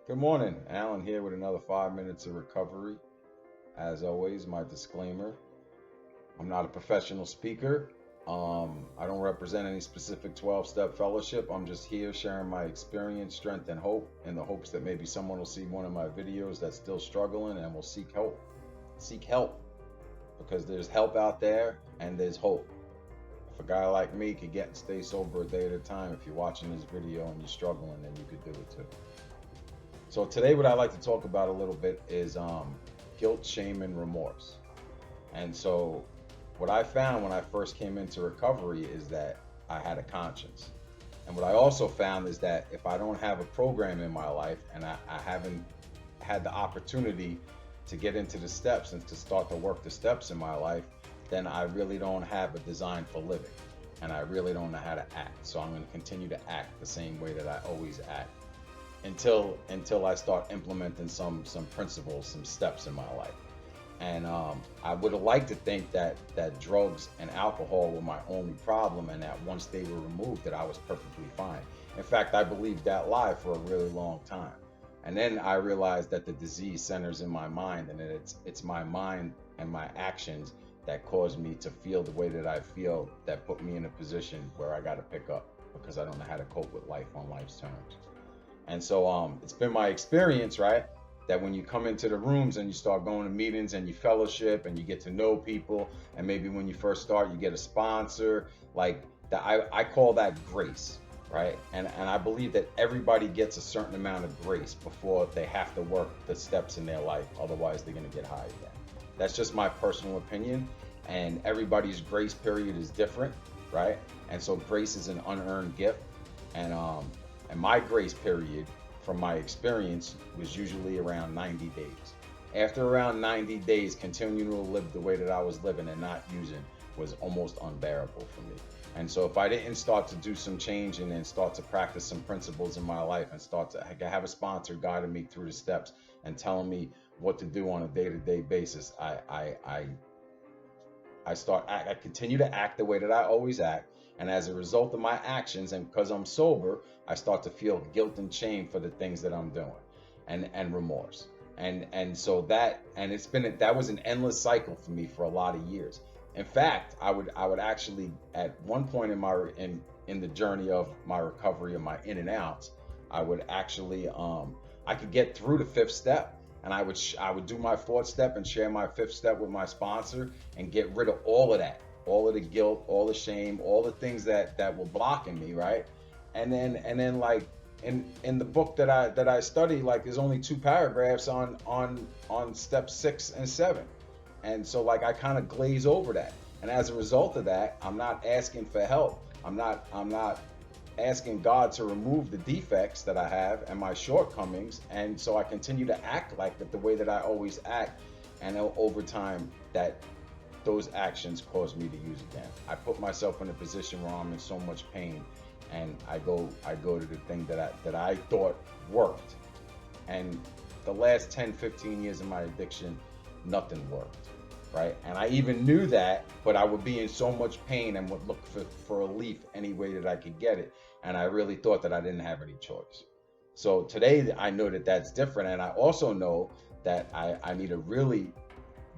Good morning, Alan here with another 5 minutes of recovery. As always, my disclaimer, I'm not a professional speaker. I don't represent any specific 12-step fellowship. I'm just here sharing my experience, strength, and hope in the hopes that maybe someone will see one of my videos that's still struggling and will seek help. Seek help because there's help out there and there's hope. If a guy like me could get and stay sober a day at a time, if you're watching this video and you're struggling, then you could do it too. So today, what I like to talk about a little bit is guilt, shame, and remorse. And so, what I found when I first came into recovery is that I had a conscience. And what I also found is that if I don't have a program in my life and I haven't had the opportunity to get into the steps and to start to work the steps in my life, then I really don't have a design for living. And I really don't know how to act. So I'm going to continue to act the same way that I always act until I start implementing some principles, some steps in my life. And I would have liked to think that drugs and alcohol were my only problem, and that once they were removed, that I was perfectly fine. In fact, I believed that lie for a really long time. And then I realized that the disease centers in my mind, and that it's my mind and my actions that caused me to feel the way that I feel, that put me in a position where I got to pick up because I don't know how to cope with life on life's terms. And so it's been my experience, right? That when you come into the rooms and you start going to meetings and you fellowship and you get to know people, and maybe when you first start, you get a sponsor, like that, I call that grace, right? And I believe that everybody gets a certain amount of grace before they have to work the steps in their life. Otherwise, they're going to get high again. That's just my personal opinion. And everybody's grace period is different, right? And so grace is an unearned gift. And and my grace period, from my experience, was usually around 90 days. After around 90 days, continuing to live the way that I was living and not using was almost unbearable for me. And so, if I didn't start to do some change and then start to practice some principles in my life and start to have a sponsor guiding me through the steps and telling me what to do on a day-to-day basis, I continue to act the way that I always act. And as a result of my actions, and because I'm sober, I start to feel guilt and shame for the things that I'm doing, and remorse. And so that was an endless cycle for me for a lot of years. In fact, I would actually, at one point in the journey of my recovery and my in and outs, I would actually I could get through the fifth step, and I would do my fourth step and share my fifth step with my sponsor and get rid of all of that, all of the guilt, all the shame, all the things that were blocking me, right? And then like in the book that I study, like there's only two paragraphs on step 6 and 7. And so like I kind of glaze over that. And as a result of that, I'm not asking for help. I'm not asking God to remove the defects that I have and my shortcomings. And so I continue to act like the way that I always act. And over time, that those actions cause me to use again. I put myself in a position where I'm in so much pain, and I go to the thing that I thought worked. And the last 10, 15 years of my addiction, nothing worked, right? And I even knew that, but I would be in so much pain and would look for relief any way that I could get it. And I really thought that I didn't have any choice. So today I know that that's different. And I also know that I need to really,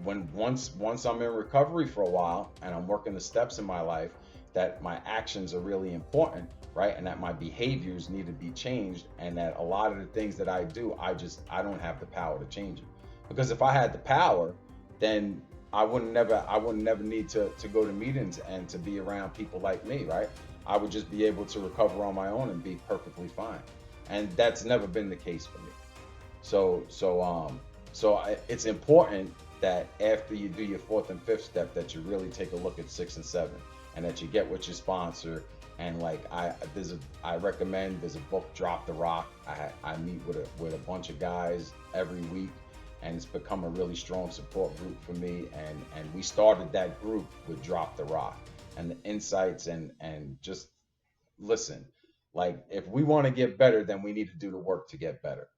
once I'm in recovery for a while and I'm working the steps in my life, that my actions are really important, right? And that my behaviors need to be changed, and that a lot of the things that I do, I don't have the power to change it. Because if I had the power, then I wouldn't never need to go to meetings and to be around people like me, right? I would just be able to recover on my own and be perfectly fine. And that's never been the case for me. So it's important that after you do your fourth and fifth step, that you really take a look at 6 and 7, and that you get with your sponsor. And like I recommend, there's a book, Drop the Rock. I meet with a bunch of guys every week, and it's become a really strong support group for me. And we started that group with Drop the Rock, and the insights, and just listen. Like, if we want to get better, then we need to do the work to get better.